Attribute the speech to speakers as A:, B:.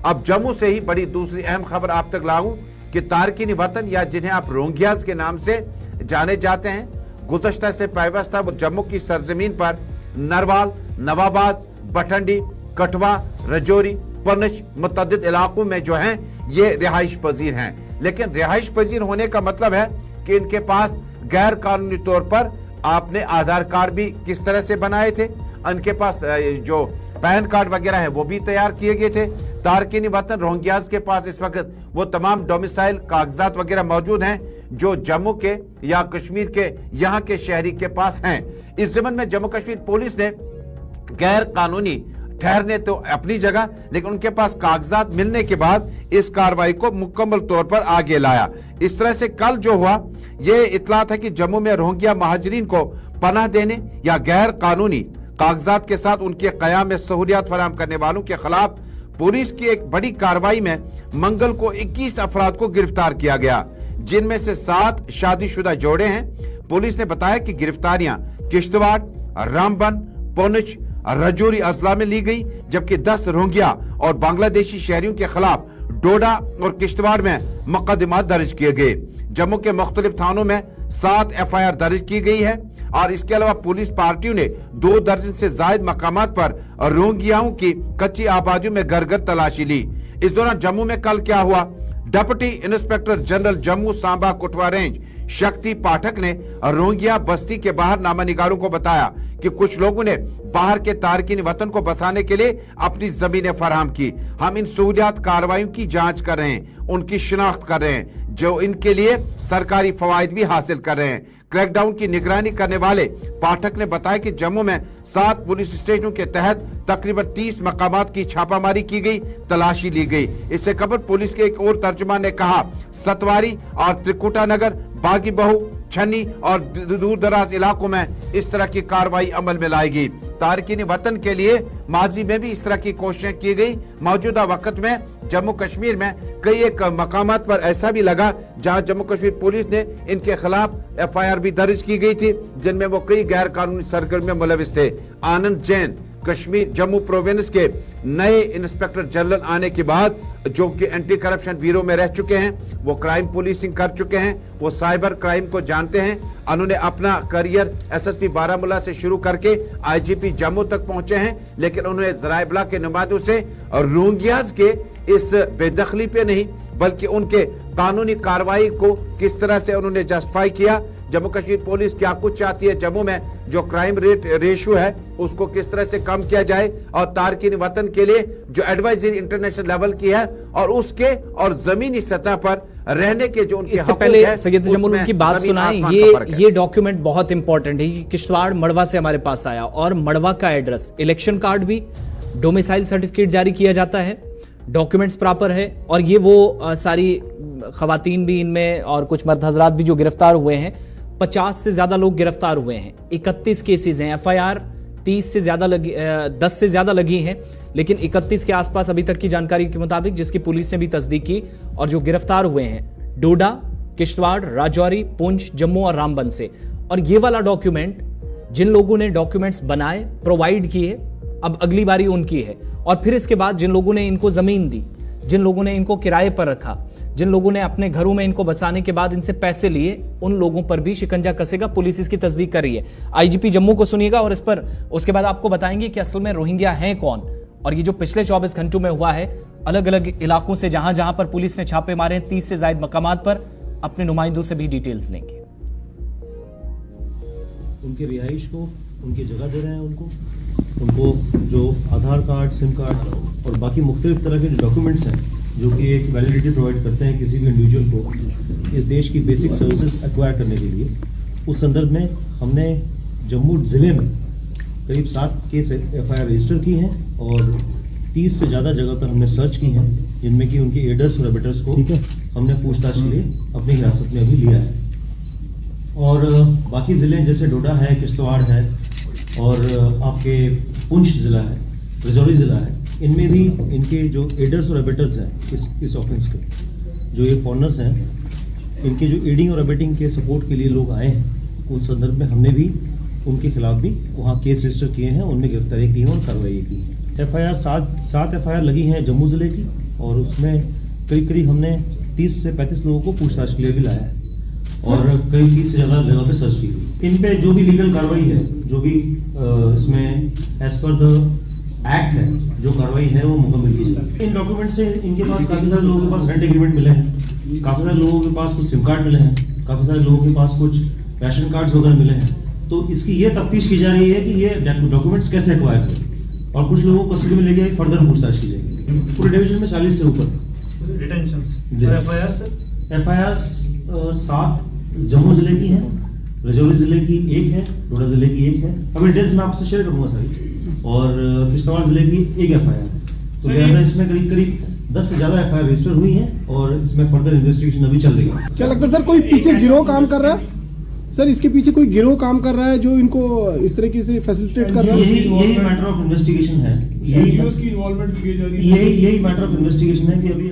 A: अब जम्मू से ही बड़ी दूसरी अहम खबर आप तक लाऊं कि तारकीन वतन या जिन्हें आप रोहिंग्यास के नाम से जाने जाते हैं, गुज़श्ता से पैवस्ता वो जम्मू की सरजमीन पर नरवाल, नवाबाद, बठंडी, कठवा, रजौरी, पुंछ मुतअद्दिद इलाकों में जो हैं ये रिहाइश पजीर हैं। लेकिन रिहाइश पजीर होने का मतलब है कि इनके पास गैर कानूनी तौर पर आपने आधार कार्ड भी किस तरह से बनाए थे, इनके पास जो पैन कार्ड वगैरह है वो भी तैयार किए गए थे। तारकीन वतन रोहिंग्यास के पास इस वक्त वो तमाम डोमिसाइल कागजात वगैरह मौजूद हैं जो जम्मू के या कश्मीर के यहाँ के शहरी के पास हैं। इस ज़मन में जम्मू कश्मीर पुलिस ने गैर कानूनी ठहरने तो अपनी जगह, लेकिन उनके पास कागजात मिलने के बाद इस कार्रवाई को मुकम्मल तौर पर आगे लाया। इस तरह से कल जो हुआ ये इतला था कि जम्मू में रोहिंग्या महाजरीन को पनाह देने या गैर कानूनी कागजात के साथ उनके कयाम में सहूलियात फराहम करने वालों के खिलाफ पुलिस की एक बड़ी कार्रवाई में मंगल को 21 अफराद को गिरफ्तार किया गया, जिनमें से 7 शादीशुदा जोड़े हैं। पुलिस ने बताया कि गिरफ्तारियां किश्तवाड़, रामबन, पुंछ, रजौरी अजला में ली गई, जबकि 10 रोहिंग्या और बांग्लादेशी शहरियों के खिलाफ डोडा और किश्तवाड़ में मुकदमा दर्ज किए गए। जम्मू के मुख्तलिफ थानों में 7 FIR दर्ज की गई है और इसके अलावा पुलिस पार्टियों ने 2 दर्जन से जायद मकामात पर रोहिंग्याओं की कच्ची आबादियों में घर घर तलाशी ली। इस दौरान जम्मू में कल क्या हुआ, deputy inspector general Jammu Samba Kathua range Shakti Pathak ने रोहिंग्या बस्ती के बाहर नामानिगारों को बताया कि कुछ लोगों ने बाहर के तारकीन वतन को बसाने के लिए अपनी जमीनें फराहम की। हम इन सहूलियात कार्रवाइयों की जांच कर रहे हैं, उनकी शिनाख्त कर रहे हैं, जो इनके लिए सरकारी फवायद भी हासिल कर रहे हैं। क्रैकडाउन की निगरानी करने वाले पाठक ने बताया कि जम्मू में 7 पुलिस स्टेशनों के तहत तकरीबन 30 मकामात की छापामारी की गई, तलाशी ली गई। इससे कबल पुलिस के एक और तर्जुमान ने कहा सतवारी और त्रिकुटा नगर, बागी बहू, छन्नी और दूर दराज इलाकों में इस तरह की कार्रवाई अमल में लाएगी। तारकीन वतन के लिए माजी में भी इस तरह की कोशिशें की गई। मौजूदा वक्त में जम्मू कश्मीर में कई एक मकामात पर ऐसा भी लगा जहां जम्मू कश्मीर पुलिस ने इनके खिलाफ FIR भी दर्ज की गई थी, जिनमें वो कई गैर कानूनी सरगर्मियों में मुलविस थे। आनंद जैन कश्मीर जम्मू प्रोविंस के नए इंस्पेक्टर जनरल आने के बाद, जो कि एंटी करप्शन ब्यूरो में रह चुके हैं, वो क्राइम पुलिसिंग कर चुके हैं, वो साइबर क्राइम को जानते हैं। उन्होंने अपना करियर SSP बारामूला से शुरू करके IGP जम्मू तक पहुंचे हैं, लेकिन उन्होंने ज़राए-इब्लाग के नुमाइंदों से रोहिंग्यास के इस बेदखली पे नहीं बल्कि उनके कानूनी कार्रवाई को किस तरह से उन्होंने जस्टिफाई किया। जम्मू कश्मीर पुलिस क्या कुछ चाहती है, जम्मू में जो क्राइम रेशियो है उसको किस तरह से कम किया जाए, और तारकीन वतन के लिए जो एडवाइजरी इंटरनेशनल लेवल की है और उसके और जमीनी सतह पर रहने के जो उनके
B: इससे पहले सैयद जमूल उनकी बात सुनाएं। ये डॉक्यूमेंट बहुत इंपॉर्टेंट है। किश्तवाड़ मड़वा से हमारे पास आया और मड़वा का एड्रेस, इलेक्शन कार्ड भी, डोमिसाइल सर्टिफिकेट जारी किया जाता है, डॉक्यूमेंट्स प्रॉपर है, और ये वो सारी खवातीन भी इनमें और कुछ मर्द हजरात भी जो गिरफ्तार हुए हैं, 50 से ज्यादा लोग गिरफ्तार हुए हैं, 31 केसेस हैं, FIR 10 से ज्यादा लगी हैं, लेकिन 31 के आसपास अभी तक की जानकारी के मुताबिक, जिसकी पुलिस ने भी तस्दीक की, और जो गिरफ्तार हुए हैं डोडा, किश्तवाड़, राजौरी, पुंछ, जम्मू और रामबन से। और ये वाला डॉक्यूमेंट जिन लोगों ने डॉक्यूमेंट्स बनाए, प्रोवाइड किए, अब अगली बारी उनकी है। और फिर इसके बाद जिन लोगों ने इनको जमीन दी, जिन लोगों ने इनको किराए पर रखा, जिन लोगों ने अपने घरों में इनको बसाने के बाद इनसे पैसे लिए, उन लोगों पर भी शिकंजा कसेगा। पुलिस इसकी तस्दीक कर रही है। IGP जम्मू को सुनिएगा और इस पर उसके बाद आपको बताएंगे कि असल में रोहिंग्या हैं कौन, और ये जो पिछले 24 घंटों में हुआ है अलग अलग इलाकों से, जहां जहां पर पुलिस ने छापे मारे हैं 30 से ज्यादा मकामात पर, अपने नुमाइंदों से भी डिटेल्स लेंगे।
C: उनके रिहाइश को उनकी जगह दे रहे हैं, उनको जो आधार कार्ड, सिम कार्ड और बाकी मुख्तलिफ तरह के जो डॉक्यूमेंट्स हैं जो कि एक वैलिडिटी प्रोवाइड करते हैं किसी भी इंडिविजुअल को इस देश की बेसिक सर्विसेज एक्वायर करने के लिए। उस संदर्भ में हमने जम्मू ज़िले में करीब 7 केस FIR रजिस्टर की हैं और 30 से ज़्यादा जगह पर हमने सर्च की हैं, जिनमें कि उनके एडर्स और एबेटर्स को हमने पूछताछ के लिए अपनी हिरासत में अभी लिया है। और बाकी ज़िले जैसे डोडा है, किश्तवाड़ है और आपके पुंछ ज़िला है, रजौरी ज़िला है, इनमें भी इनके जो एडर्स और एबेटर्स हैं इस ऑफेंस के, जो ये फॉरनर्स हैं, इनके जो एडिंग और एबेटिंग के सपोर्ट के लिए लोग आए हैं, उन संदर्भ में हमने भी उनके खिलाफ भी वहाँ केस रजिस्टर किए हैं, उनमें गिरफ्तारी की है और कार्रवाई की है। FIR 7 FIR लगी हैं जम्मू ज़िले की और उसमें करीब करीब हमने 30 से 35 लोगों को पूछताछ के लिए भी लाया है और करीब 30 से ज़्यादा जगह पे सर्च की हुई। इन पे जो भी लीगल कार्रवाई है, जो भी इसमें एज पर द एक्ट है, जो कार्रवाई है वो मुकम्मल की जाएगी। इन डॉक्यूमेंट से इनके पास काफ़ी सारे लोगों के पास रेंट एग्रीमेंट मिले हैं, काफ़ी सारे लोगों के पास कुछ सिम कार्ड मिले हैं, काफ़ी सारे लोगों के पास कुछ राशन कार्ड्स वगैरह मिले हैं। तो इसकी ये तफ्तीश की जा रही है कि ये डॉक्यूमेंट्स कैसे एक्वायर हुए और कुछ लोगों को कस्टडी में लेके फर्दर पूछताछ की जाएगी। पूरे डिवीजन में 40 से ऊपर
D: डिटेंशंस।
C: FIR 7 जम्मू जिले की है, राजौरी जिले की 1 है, डोडा जिले की 1 है। अब डिटेल्स मैं आपसे शेयर करूंगा सारी। और किश्तवाड़ जिले की 1 FIR है। तो लिहाजा इसमें करीब करीब 10 से ज़्यादा FIR रजिस्टर हुई है और इसमें फर्दर इन्वेस्टिगेशन अभी चल रही है।
E: क्या लगता है सर कोई पीछे गिरोह काम कर रहा है? सर इसके पीछे कोई गिरोह काम कर रहा है जो इनको इस तरीके से फैसिलिटेट कर रहा है?
C: यही मैटर ऑफ इन्वेस्टिगेशन है।
D: की इन्वॉल्वमेंट की जा रही है।
C: यही मैटर ऑफ इन्वेस्टिगेशन है कि अभी